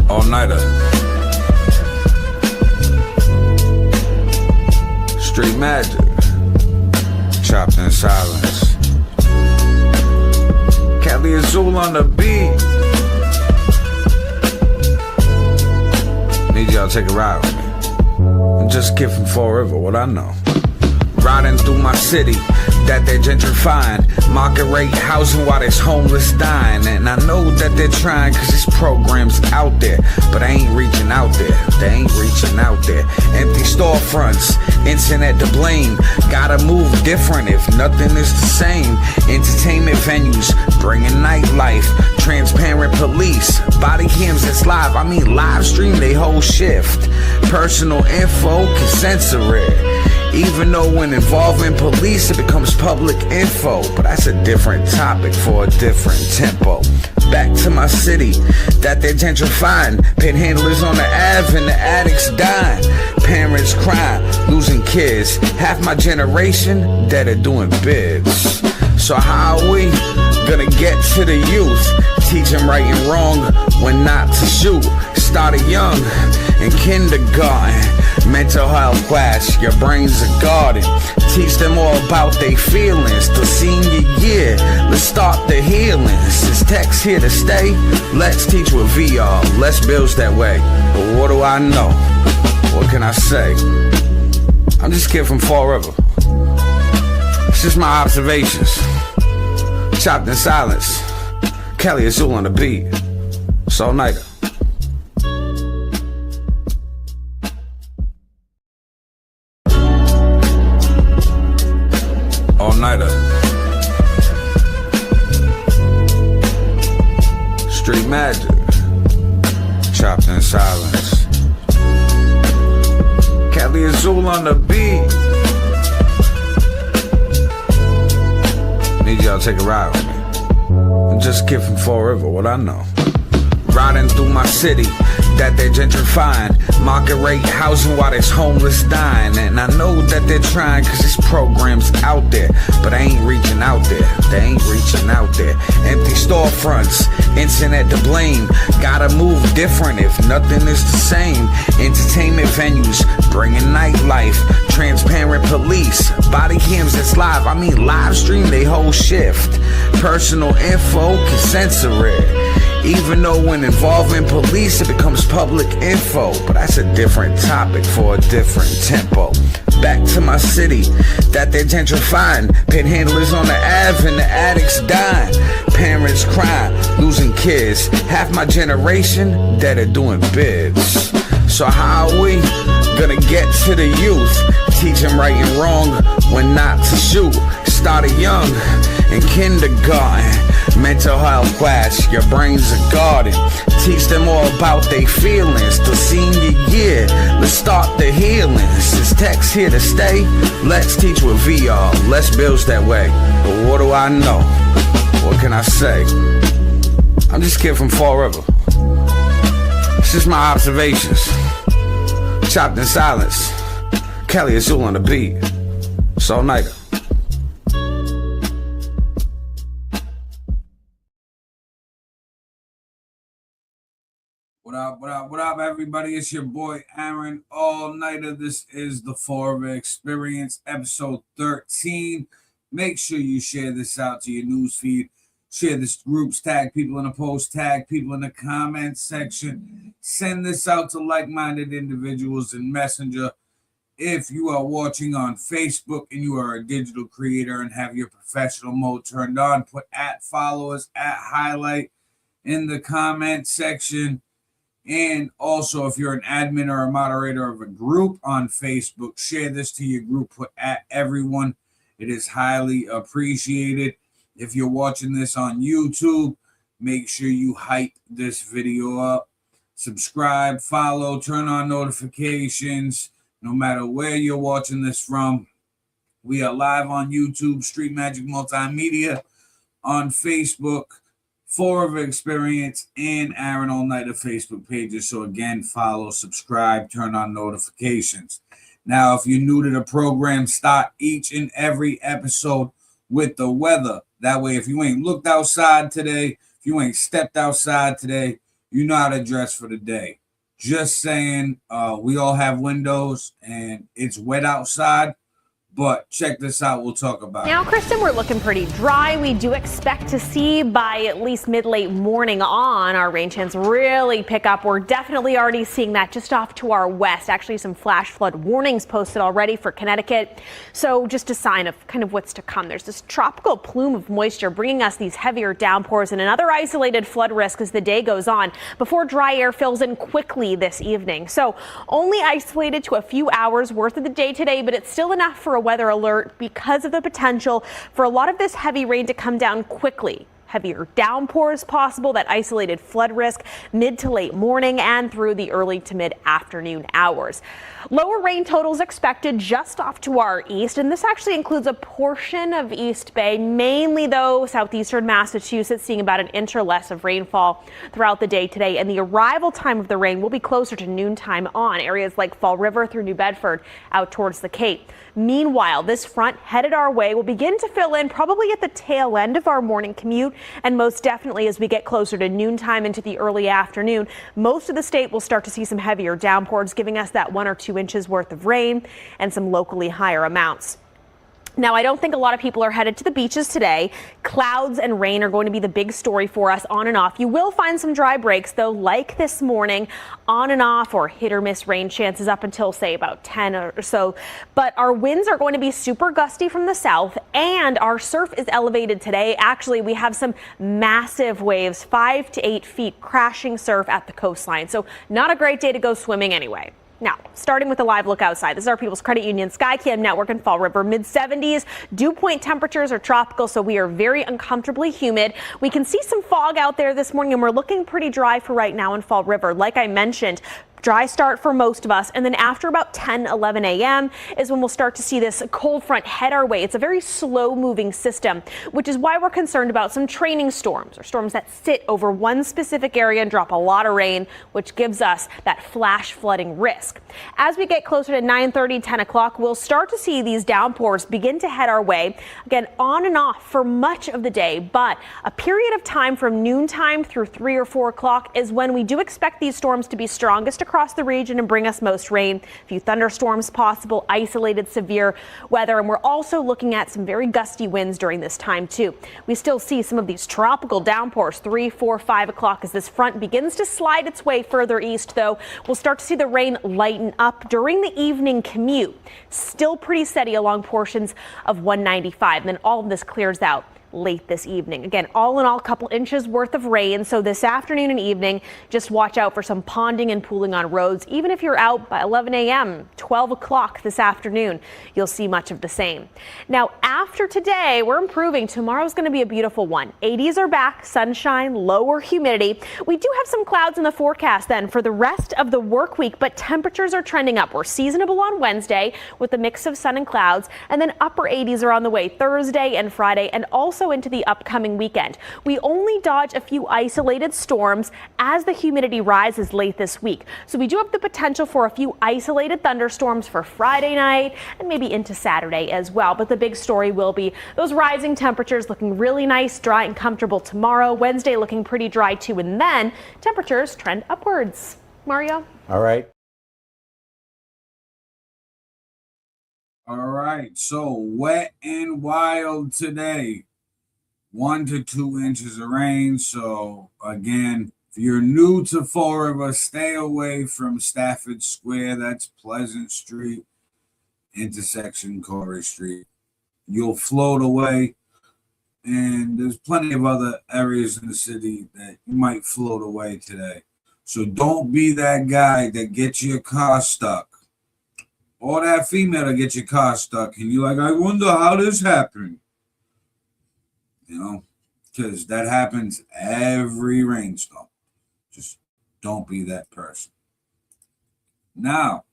all-nighter. Street magic, chopped in silence. Cali Azul on the beat. Need y'all to take a ride with me. I'm just a kid from Fall River, what I know. Riding through my city that they're gentrifying. Market rate housing while there's homeless dying. And I know that they're trying cause this program's out there, but I ain't reaching out there. They ain't reaching out there. Empty storefronts, internet to blame. Gotta move different if nothing is the same. Entertainment venues, bringing nightlife. Transparent police, body cams that's live. I mean live stream they whole shift. Personal info can censor it. Even though when involving police it becomes public info. But that's a different topic for a different tempo. Back to my city that they're gentrifying. Panhandlers on the Ave and the addicts dying. Parents crying, losing kids. Half my generation that are doing bids. So how are we gonna get to the youth? Teach them right and wrong when not to shoot. Started young in kindergarten. Mental health class, your brain's a garden. Teach them all about their feelings. The senior year, let's start the healing. Since tech's here to stay, let's teach with VR. Less bills that way. But what do I know? What can I say? I'm just a kid from Fall River. It's just my observations. Chopped in silence. Cali Azul on the beat. It's all-nighter. All-nighter. Street magic. Chopped in silence. Cali Azul on the beat. Need y'all to take a ride with me. I'm just a kid from Fall River, what I know. Riding through my city that they're gentrifying. Market rate housing while there's homeless dying. And I know that they're trying cause this program's out there, but I ain't reaching out there. They ain't reaching out there. Empty storefronts, internet to blame. Gotta move different if nothing is the same. Entertainment venues, bringing nightlife. Transparent police, body cams that's live. I mean live stream they whole shift. Personal info can censor it. Even though when involving police it becomes public info. But that's a different topic for a different tempo. Back to my city that they're gentrifying. Panhandlers on the Ave and the addicts dying. Parents crying, losing kids. Half my generation that are doing bids. So how are we gonna get to the youth? Teach them right and wrong when not to shoot. Started young in kindergarten. Mental health class, your brain's a garden. Teach them all about their feelings. The senior year, let's start the healing. Since tech's here to stay, let's teach with VR. Less bills that way. But what do I know? What can I say? I'm just a kid from Fall River. It's just my observations. Chopped in silence. Cali Azul on the beat. It's all-nighter. What up, everybody? It's your boy, Aaron, all-nighter. This is the Fall River Experience, episode 13. Make sure you share this out to your newsfeed. Share this groups, tag people in the post, tag people in the comments section. Send this out to like-minded individuals in Messenger. If you are watching on Facebook and you are a digital creator and have your professional mode turned on, put @followers, @highlight in the comment section. And also, if you're an admin or a moderator of a group on Facebook, share this to your group, put @everyone. It is highly appreciated. If you're watching this on YouTube, make sure you hype this video up. Subscribe, follow, turn on notifications. No matter where you're watching this from, we are live on YouTube, Street Magic Multimedia, on Facebook, Fall River Experience, and Aaron All-Nighter Facebook pages. So again, follow, subscribe, turn on notifications. Now, if you're new to the program, start each and every episode with the weather. That way, if you ain't looked outside today, if you ain't stepped outside today, you know how to dress for the day. Just saying, we all have windows and it's wet outside. But check this out, we'll talk about it. Now, Kristen, we're looking pretty dry. We do expect to see by at least mid-late morning on our rain chance really pick up. We're definitely already seeing that just off to our west. Actually, some flash flood warnings posted already for Connecticut. So just a sign of kind of what's to come. There's this tropical plume of moisture bringing us these heavier downpours and another isolated flood risk as the day goes on before dry air fills in quickly this evening. So only isolated to a few hours worth of the day today, but it's still enough for a weather alert because of the potential for a lot of this heavy rain to come down quickly. Heavier downpours possible, that isolated flood risk mid to late morning and through the early to mid afternoon hours. Lower rain totals expected just off to our east, and this actually includes a portion of East Bay, mainly though southeastern Massachusetts, seeing about an inch or less of rainfall throughout the day today. And the arrival time of the rain will be closer to noontime on areas like Fall River through New Bedford out towards the Cape. Meanwhile, this front headed our way will begin to fill in probably at the tail end of our morning commute, and most definitely as we get closer to noontime into the early afternoon. Most of the state will start to see some heavier downpours, giving us that 1 or 2 inches worth of rain and some locally higher amounts. Now, I don't think a lot of people are headed to the beaches today. Clouds and rain are going to be the big story for us on and off. You will find some dry breaks, though, like this morning, on and off or hit or miss rain chances up until, say, about 10 or so. But our winds are going to be super gusty from the south, and our surf is elevated today. Actually, we have some massive waves, 5 to 8 feet crashing surf at the coastline. So not a great day to go swimming anyway. Now, starting with a live look outside, this is our People's Credit Union Skycam network in Fall River. Mid-70s, dew point temperatures are tropical, so we are very uncomfortably humid. We can see some fog out there this morning, and we're looking pretty dry for right now in Fall River. Like I mentioned, dry start for most of us, and then after about 10-11 a.m. is when we'll start to see this cold front head our way. It's a very slow moving system, which is why we're concerned about some training storms, or storms that sit over one specific area and drop a lot of rain, which gives us that flash flooding risk. As we get closer to 9:30, 10 o'clock, we'll start to see these downpours begin to head our way, again on and off for much of the day, but a period of time from noontime through 3 or 4 o'clock is when we do expect these storms to be strongest across the region and bring us most rain. A few thunderstorms possible, isolated severe weather, and we're also looking at some very gusty winds during this time too. We still see some of these tropical downpours 3, 4, 5 o'clock as this front begins to slide its way further east, though. We'll start to see the rain lighten up during the evening commute. Still pretty steady along portions of 195, and then all of this clears out late this evening. Again, all in all, a couple inches worth of rain. So this afternoon and evening, just watch out for some ponding and pooling on roads. Even if you're out by 11 a.m., 12 o'clock this afternoon, you'll see much of the same. Now, after today, we're improving. Tomorrow's going to be a beautiful one. 80s are back, sunshine, lower humidity. We do have some clouds in the forecast then for the rest of the work week, but temperatures are trending up. We're seasonable on Wednesday with a mix of sun and clouds, and then upper 80s are on the way Thursday and Friday, and also into the upcoming weekend. We only dodge a few isolated storms as the humidity rises late this week. So we do have the potential for a few isolated thunderstorms for Friday night and maybe into Saturday as well. But the big story will be those rising temperatures looking really nice, dry and comfortable tomorrow. Wednesday looking pretty dry too, and then temperatures trend upwards. Mario? All right. All right, so wet and wild today. 1 to 2 inches of rain. So again, if you're new to Fall River, stay away from Stafford Square. That's Pleasant Street, intersection Corey Street. You'll float away. And there's plenty of other areas in the city that you might float away today. So don't be that guy that gets your car stuck. Or that female that gets your car stuck. And you're like, I wonder how this happened. You know, because that happens every rainstorm. Just don't be that person. Now,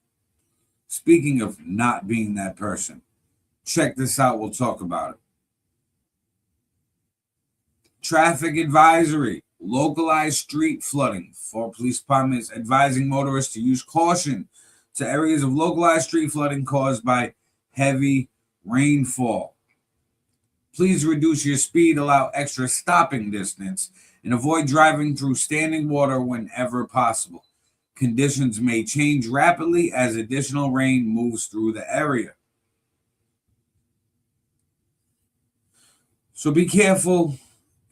speaking of not being that person, check this out. We'll talk about it. Traffic advisory, localized street flooding. Fall police departments advising motorists to use caution to areas of localized street flooding caused by heavy rainfall. Please reduce your speed, allow extra stopping distance, and avoid driving through standing water whenever possible. Conditions may change rapidly as additional rain moves through the area. So be careful,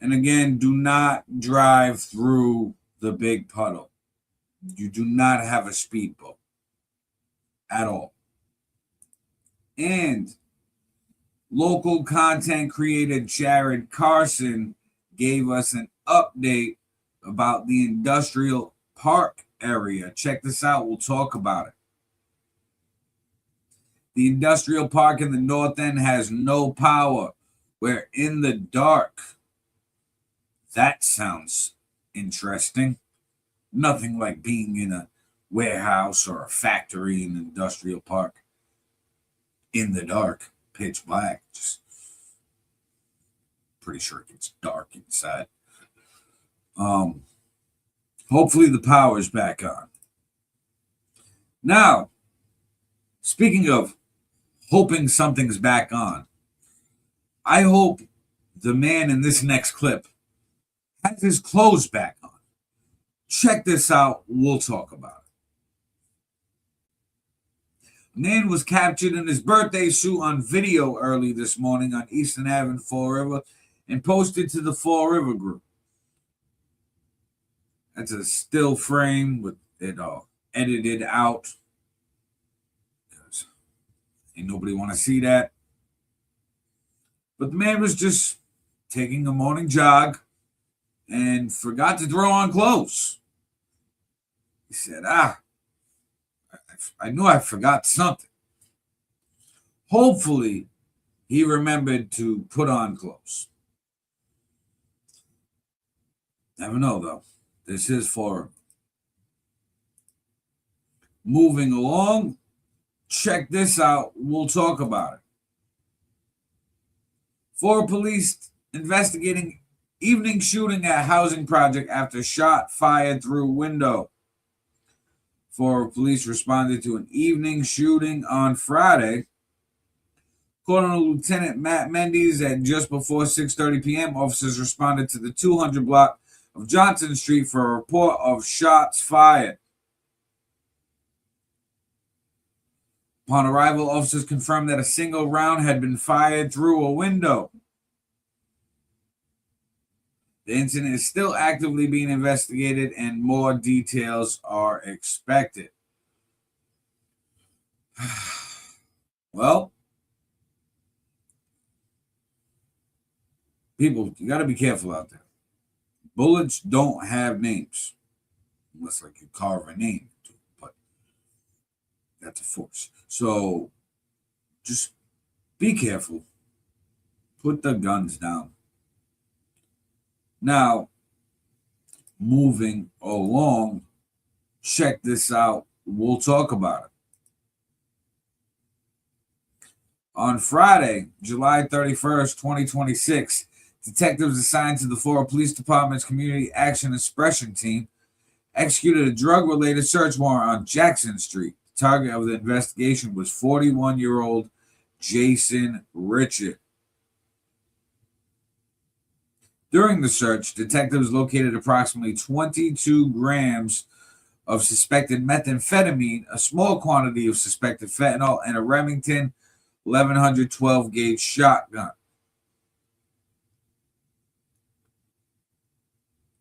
and again, do not drive through the big puddle. You do not have a speedboat at all. And local content creator Jared Carson gave us an update about the industrial park area. Check this out. We'll talk about it. The industrial park in the north end has no power. We're in the dark. That sounds interesting. Nothing like being in a warehouse or a factory in an industrial park. In the dark, pitch black. Just pretty sure it gets dark inside. Hopefully the power's back on. Now, speaking of hoping something's back on, I hope the man in this next clip has his clothes back on. Check this out. We'll talk about it. A man was captured in his birthday suit on video early this morning on Eastern Ave in Fall River and posted to the Fall River group. That's a still frame with it edited out because ain't nobody want to see that. But the man was just taking a morning jog and forgot to throw on clothes. He said, I knew I forgot something. Hopefully, he remembered to put on clothes. Never know, though. This is for moving along. Check this out. We'll talk about it. 4 police investigating evening shooting at housing project after shot fired through window. 4 police responded to an evening shooting on Friday. According to Lieutenant Matt Mendes, at just before 6:30 p.m., officers responded to the 200 block of Johnson Street for a report of shots fired. Upon arrival, officers confirmed that a single round had been fired through a window. The incident is still actively being investigated and more details are expected. Well, people, you got to be careful out there. Bullets don't have names, unless like you carve a name into it, but that's a force. So just be careful. Put the guns down. Now, moving along, check this out. We'll talk about it. On Friday, July 31st, 2026, detectives assigned to the Florida Police Department's Community Action and Suppression Team executed a drug-related search warrant on Jackson Street. The target of the investigation was 41-year-old Jason Richard. During the search, detectives located approximately 22 grams of suspected methamphetamine, a small quantity of suspected fentanyl, and a Remington 1112 gauge shotgun.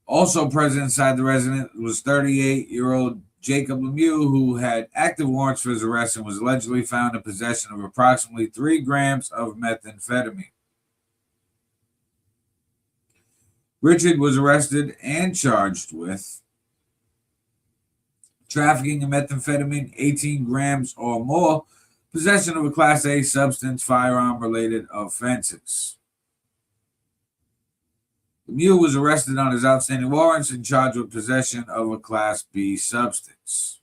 Also present inside the residence was 38-year-old Jacob Lemieux, who had active warrants for his arrest and was allegedly found in possession of approximately 3 grams of methamphetamine. Richard was arrested and charged with trafficking of methamphetamine, 18 grams or more, possession of a Class A substance, firearm-related offenses. Lemieux was arrested on his outstanding warrants and charged with possession of a Class B substance.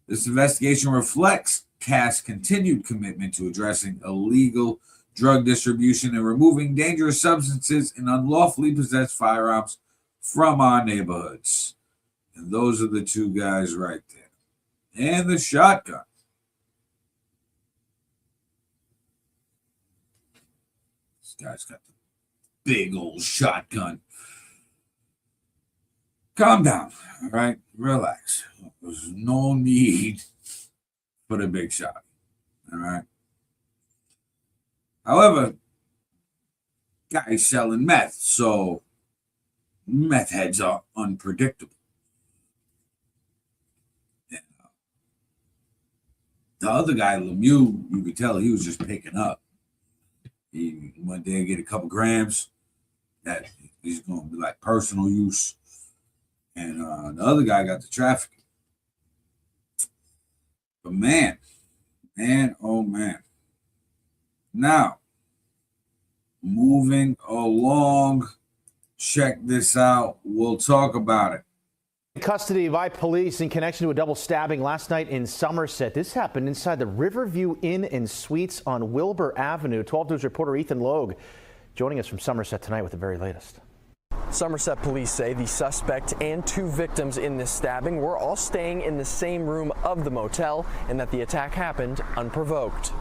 This investigation reflects CAS's continued commitment to addressing illegal drug distribution and removing dangerous substances and unlawfully possessed firearms from our neighborhoods. And those are the 2 guys right there. And the shotgun. This guy's got the big old shotgun. Calm down, all right? Relax. There's no need for the big shot, all right? However, guy's selling meth, so meth heads are unpredictable. And, the other guy, Lemieux, you could tell he was just picking up. He went there, get a couple grams. That he's going to be like personal use. And the other guy got the trafficking. But man, oh man. Now, moving along, check this out. We'll talk about it. Custody by police in connection to a double stabbing last night in Somerset. This happened inside the Riverview Inn and Suites on Wilbur Avenue. 12 News reporter Ethan Logue joining us from Somerset tonight with the very latest. Somerset police say the suspect and 2 victims in this stabbing were all staying in the same room of the motel and that the attack happened unprovoked.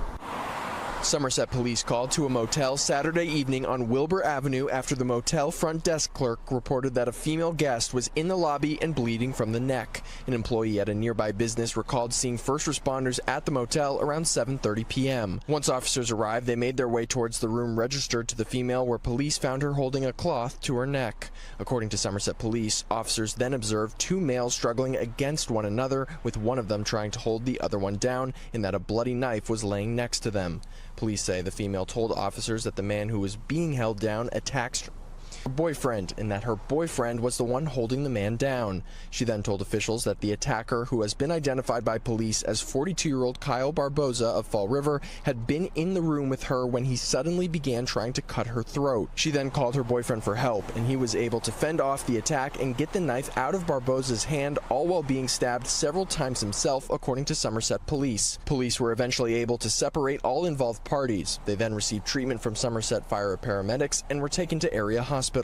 Somerset police called to a motel Saturday evening on Wilbur Avenue after the motel front desk clerk reported that a female guest was in the lobby and bleeding from the neck. An employee at a nearby business recalled seeing first responders at the motel around 7:30 p.m. Once officers arrived, they made their way towards the room registered to the female, where police found her holding a cloth to her neck. According to Somerset police, officers then observed 2 males struggling against one another, with one of them trying to hold the other one down, and that a bloody knife was laying next to them. Police say the female told officers that the man who was being held down attacked her boyfriend and that her boyfriend was the one holding the man down. She then told officials that the attacker, who has been identified by police as 42-year-old Kyle Barboza of Fall River, had been in the room with her when he suddenly began trying to cut her throat. She then called her boyfriend for help, and he was able to fend off the attack and get the knife out of Barboza's hand, all while being stabbed several times himself, according to Somerset police. Police were eventually able to separate all involved parties. They then received treatment from Somerset fire paramedics and were taken to area hospitals.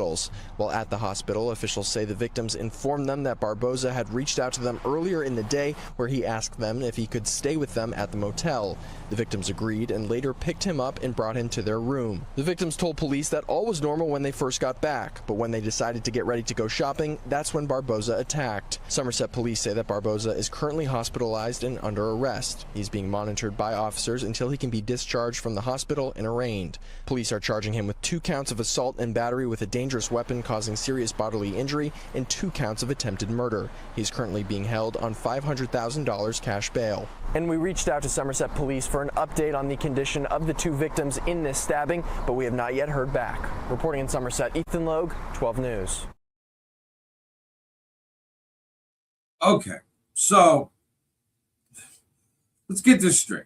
While at the hospital, officials say the victims informed them that Barboza had reached out to them earlier in the day, where he asked them if he could stay with them at the motel. The victims agreed and later picked him up and brought him to their room. The victims told police that all was normal when they first got back, but when they decided to get ready to go shopping, that's when Barboza attacked. Somerset police say that Barboza is currently hospitalized and under arrest. He's being monitored by officers until he can be discharged from the hospital and arraigned. Police are charging him with 2 counts of assault and battery with a dangerous weapon causing serious bodily injury and 2 counts of attempted murder. He's currently being held on $500,000 cash bail. And we reached out to Somerset police for an update on the condition of the 2 victims in this stabbing, but we have not yet heard back. Reporting in Somerset, Ethan Logue, 12 News. Okay, so let's get this straight.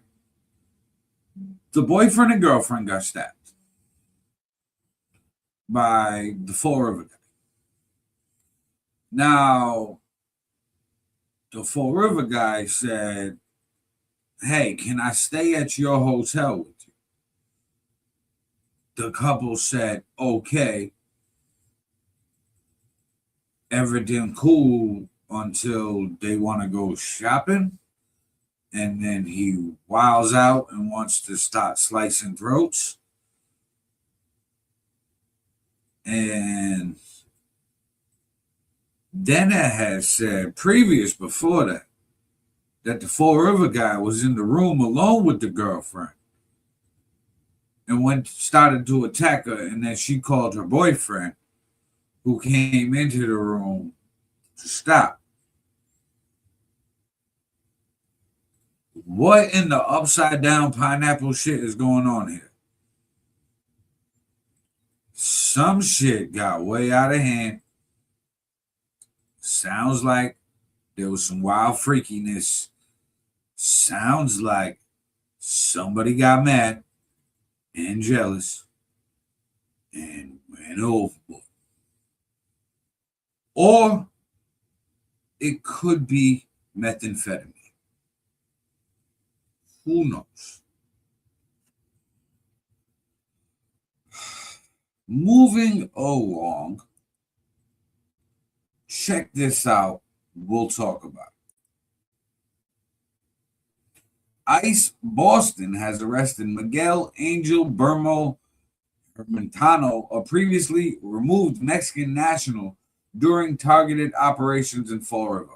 The boyfriend and girlfriend got stabbed by the Fall River guy. Now, the Fall River guy said, "Hey, can I stay at your hotel with you?" The couple said, "Okay." Everything cool until they want to go shopping. And then he wiles out and wants to start slicing throats. And Dana has said before that the Fall River guy was in the room alone with the girlfriend and started to attack her, and then she called her boyfriend, who came into the room to stop. What in the upside down pineapple shit is going on here? Some shit got way out of hand. Sounds like there was some wild freakiness. Sounds like somebody got mad and jealous and went overboard. Or it could be methamphetamine. Who knows? Moving along, check this out. We'll talk about it. ICE Boston has arrested Miguel Angel Bermo Hermantano, a previously removed Mexican national during targeted operations in Fall River.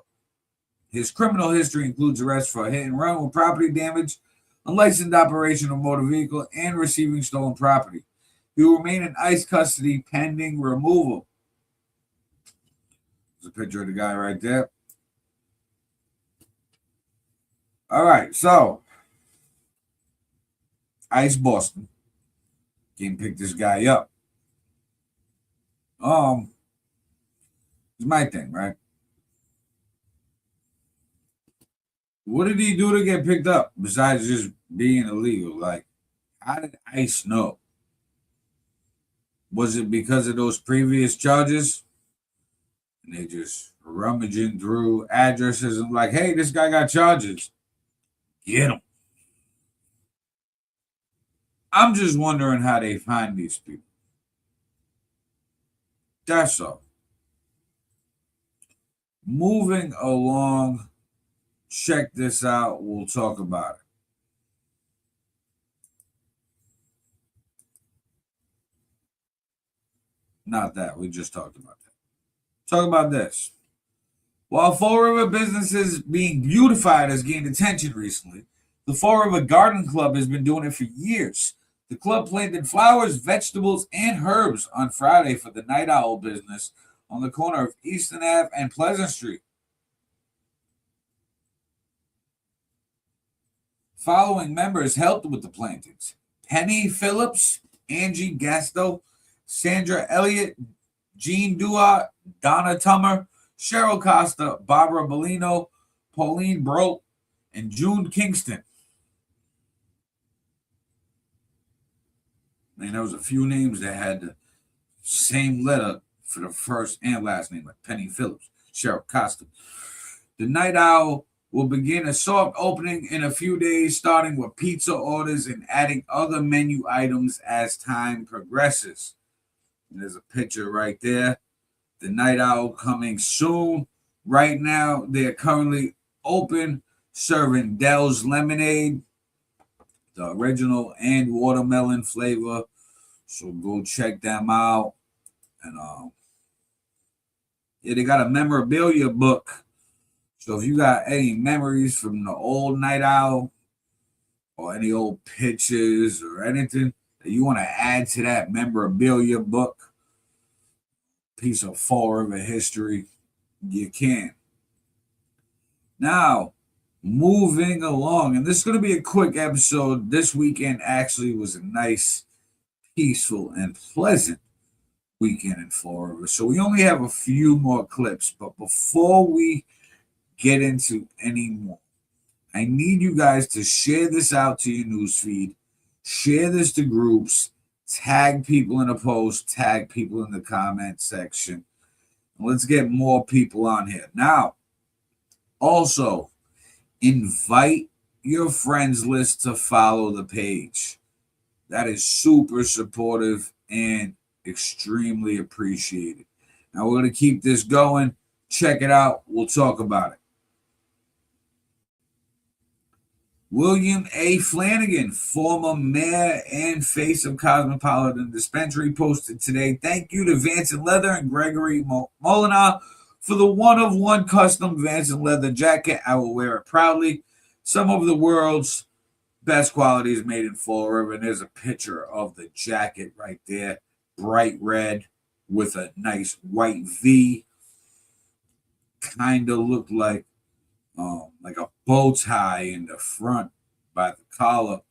His criminal history includes arrest for hit and run with property damage, unlicensed operation of motor vehicle, and receiving stolen property. He will remain in ICE custody pending removal. There's a picture of the guy right there. All right, so ICE Boston came pick this guy up. It's my thing, right? What did he do to get picked up besides just being illegal? Like, how did ICE know? Was it because of those previous charges? And they just rummaging through addresses and like, hey, this guy got charges. Get him. I'm just wondering how they find these people. That's all. Moving along, check this out. We'll talk about it. Not that. We just talked about that. Talk about this. While Fall River businesses being beautified has gained attention recently, the Fall River Garden Club has been doing it for years. The club planted flowers, vegetables, and herbs on Friday for the Night Owl business on the corner of Eastern Ave and Pleasant Street. Following members helped with the plantings: Penny Phillips, Angie Gasto, Sandra Elliott, Jean Duat, Donna Tummer, Cheryl Costa, Barbara Bellino, Pauline Brolt, and June Kingston. Man, there was a few names that had the same letter for the first and last name, like Penny Phillips, Cheryl Costa. The Night Owl will begin a soft opening in a few days, starting with pizza orders and adding other menu items as time progresses. And there's a picture right there. The Night Owl coming soon. Right now, they're currently open, serving Dell's Lemonade, the original and watermelon flavor. So go check them out. And yeah, they got a memorabilia book. So if you got any memories from the old Night Owl or any old pictures or anything that you want to add to that memorabilia book, piece of Fall River history, you can. Now, moving along, and this is going to be a quick episode. This weekend actually was a nice, peaceful, and pleasant weekend in Fall River. So we only have a few more clips, but before we get into any more, I need you guys to share this out to your newsfeed, share this to groups, tag people in a post, tag people in the comment section. Let's get more people on here. Now, also, invite your friends list to follow the page. That is super supportive and extremely appreciated. Now, we're going to keep this going. Check it out. We'll talk about it. William A. Flanagan, former mayor and face of Cosmopolitan Dispensary, posted today, "Thank you to Vanson Leather and Gregory Molinar for the one-of-one custom Vanson leather jacket. I will wear it proudly. Some of the world's best quality is made in Fall River." And there's a picture of the jacket right there, bright red with a nice white V. Kind of looked like a bow tie in the front by the collar.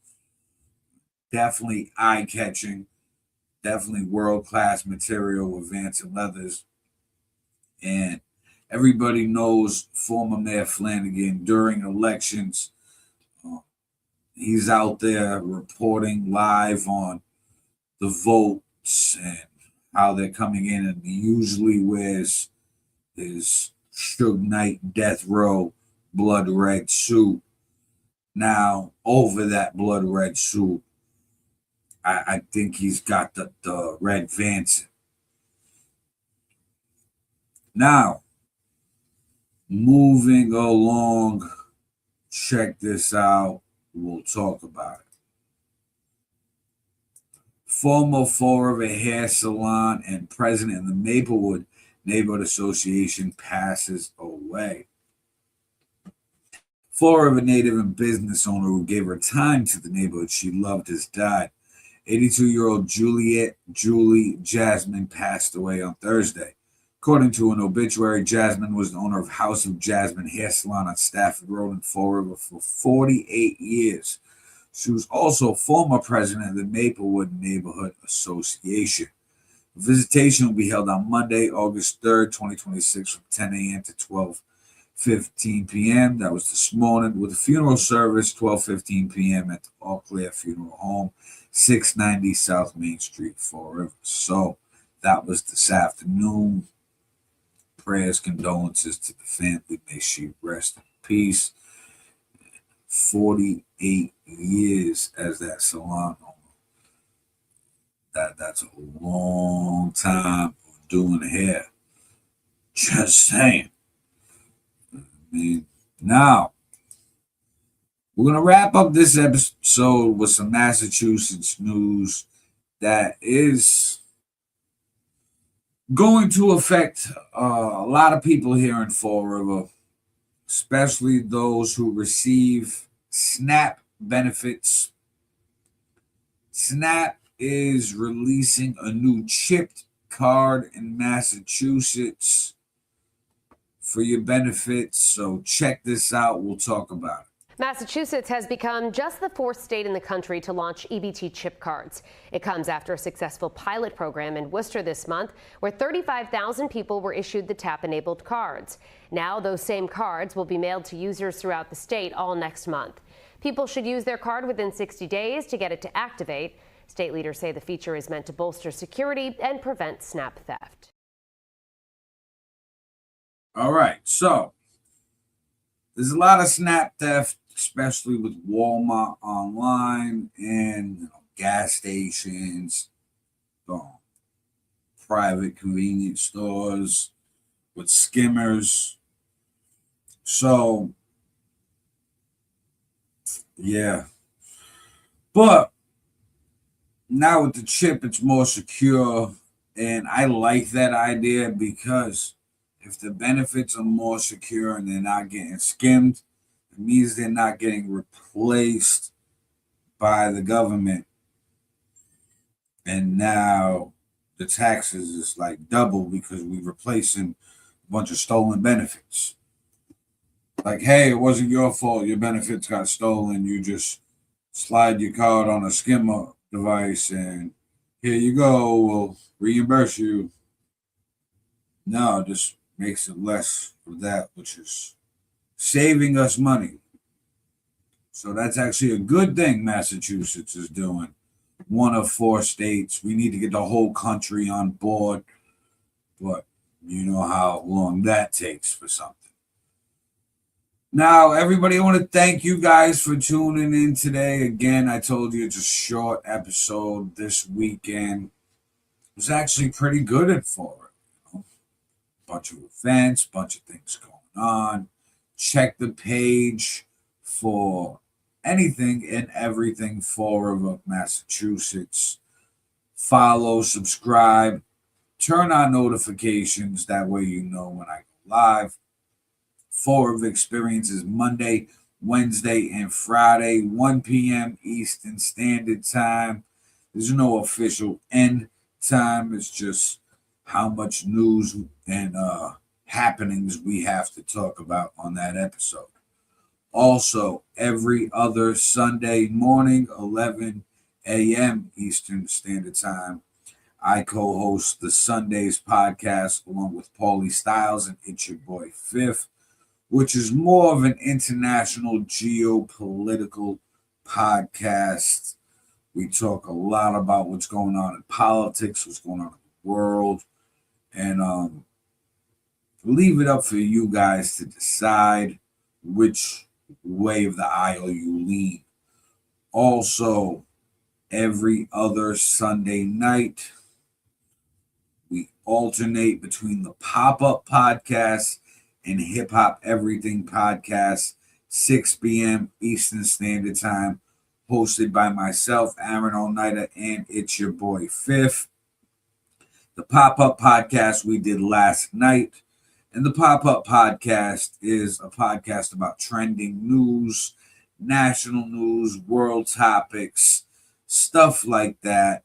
Definitely eye-catching. Definitely world-class material with Vanson Leathers. And everybody knows former Mayor Flanagan during elections. He's out there reporting live on the votes and how they're coming in, and he usually wears his Suge Knight Death Row blood red suit. Now, over that blood red suit, I think he's got the red Vanson. Now, moving along, check this out. We'll talk about it. former Fall River Hair Salon and president of the Maplewood Neighborhood Association, passes away. Fall River native and business owner who gave her time to the neighborhood she loved has died. 82-year-old Julie Jasmine passed away on Thursday. According to an obituary, Jasmine was the owner of House of Jasmine Hair Salon on Stafford Road in Fall River for 48 years. She was also former president of the Maplewood Neighborhood Association. The visitation will be held on Monday, August 3rd, 2026, from 10 a.m. to 12:15 p.m. That was this morning, with a funeral service 12:15 p.m. at the All Clear Funeral Home, 690 South Main Street, Fall River. So that was this afternoon. Prayers, condolences to the family. May she rest in peace. 48 years as that salon owner. That's a long time of doing hair. Just saying. I mean, now we're gonna wrap up this episode with some Massachusetts news that is going to affect a lot of people here in Fall River, especially those who receive SNAP benefits. SNAP is releasing a new chipped card in Massachusetts for your benefits. So check this out. We'll talk about it. Massachusetts has become just the fourth state in the country to launch EBT chip cards. It comes after a successful pilot program in Worcester this month, where 35,000 people were issued the tap-enabled cards. Now those same cards will be mailed to users throughout the state all next month. People should use their card within 60 days to get it to activate. State leaders say the feature is meant to bolster security and prevent SNAP theft. All right, so there's a lot of SNAP theft, especially with Walmart online and gas stations, private convenience stores with skimmers. So, yeah. But now with the chip, it's more secure. And I like that idea because if the benefits are more secure and they're not getting skimmed, it means they're not getting replaced by the government. And now the taxes is like double because we're replacing a bunch of stolen benefits. Like, hey, it wasn't your fault. Your benefits got stolen. You just slide your card on a skimmer device and here you go. We'll reimburse you. No, just makes it less of that, which is saving us money. So that's actually a good thing Massachusetts is doing. One of 4 states. We need to get the whole country on board, but you know how long that takes for something. Now, everybody, I want to thank you guys for tuning in today. Again, I told you it's a short episode this weekend. It was actually pretty good at Fall River. Bunch of events, bunch of things going on. Check the page for anything and everything Fall River, Massachusetts. Follow, subscribe, turn on notifications. That way you know when I go live. Fall River Experience is Monday, Wednesday, and Friday, 1 p.m. Eastern Standard Time. There's no official end time. It's just how much news and happenings we have to talk about on that episode. Also, every other Sunday morning, 11 a.m. Eastern Standard Time, I co-host the Sundays podcast along with Paulie Styles and It's Your Boy Fifth, which is more of an international geopolitical podcast. We talk a lot about what's going on in politics, what's going on in the world, and leave it up for you guys to decide which way of the aisle you lean. Also, every other Sunday night, we alternate between the Pop-Up Podcast and Hip Hop Everything Podcast, 6 p.m. Eastern Standard Time. hosted by myself, Aaron All-Nighter, and it's your boy Fifth. The pop-up podcast we did last night, and the pop-up podcast is a podcast about trending news, national news, world topics, stuff like that,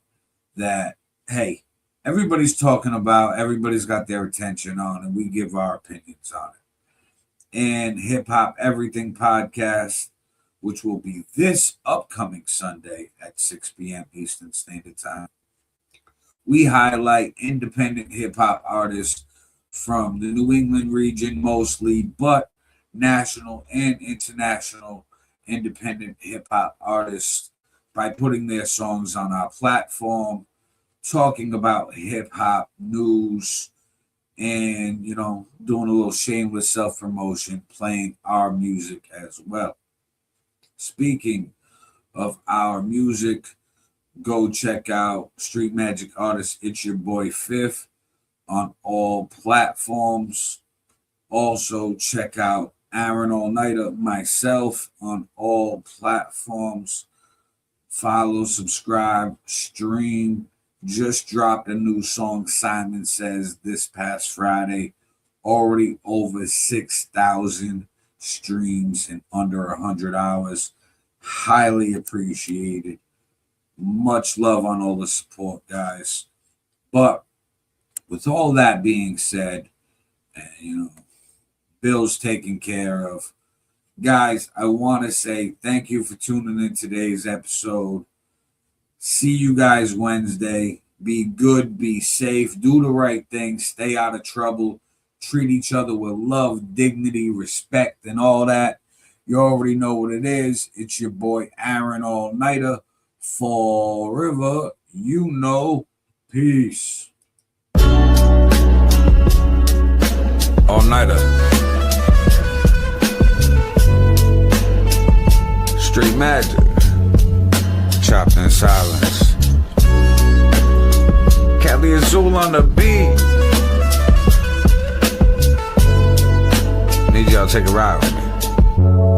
hey, everybody's talking about, everybody's got their attention on, and we give our opinions on it. And Hip Hop Everything podcast, which will be this upcoming Sunday at 6 p.m. Eastern Standard Time. We highlight independent hip-hop artists from the New England region mostly, but national and international independent hip-hop artists by putting their songs on our platform, talking about hip-hop news, and, doing a little shameless self-promotion, playing our music as well. Speaking of our music, go check out Street Magic Artist, it's your boy Fifth, on all platforms. Also, check out Aaron All-Nighter, myself, on all platforms. Follow, subscribe, stream. Just dropped a new song, Simon Says, this past Friday. Already over 6,000 streams in under 100 hours. Highly appreciated. Much love on all the support, guys. But with all that being said, Bill's taken care of. Guys, I want to say thank you for tuning in today's episode. See you guys Wednesday. Be good, be safe, do the right thing, stay out of trouble, treat each other with love, dignity, respect, and all that. You already know what it is. It's your boy Aaron All-Nighter. Forever, peace. All-Nighter. Street Magic. Chopped in silence. Kelly Azul on the beat. Need y'all to take a ride with me.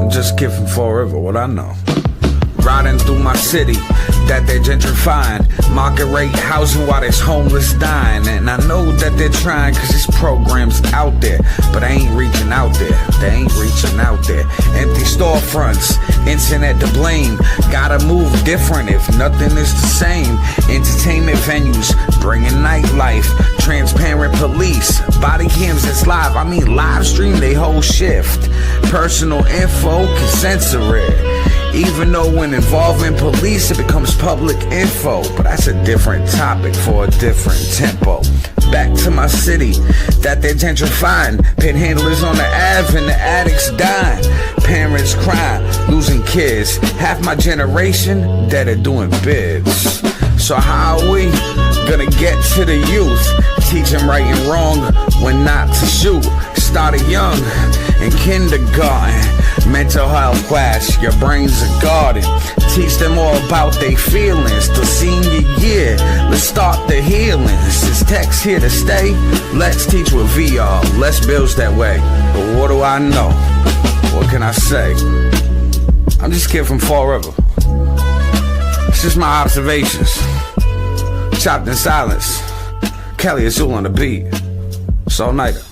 I'm just giving forever what I know. Riding through my city that they're gentrifying, market rate housing while there's homeless dying. And I know that they're trying cause this program's out there, but I ain't reaching out there. They ain't reaching out there. Empty storefronts, internet to blame. Gotta move different if nothing is the same. Entertainment venues, bringing nightlife. Transparent police, body cams that's live. I mean live stream they whole shift. Personal info can censor it. Even though when involving police it becomes public info. But that's a different topic for a different tempo. Back to my city that they're gentrifying. Panhandlers on the Ave and the addicts dying. Parents crying, losing kids. Half my generation that are doing bids. So how are we gonna get to the youth? Teach them right and wrong when not to shoot. Started young in kindergarten. Mental health class, your brain's a garden. Teach them all about their feelings. The senior year, let's start the healing. Since tech's here to stay, let's teach with VR. Let's build that way. But what do I know? What can I say? I'm just kid from forever. It's just my observations. Chopped in silence. Kelly Azul on the beat. It's All-Nighter.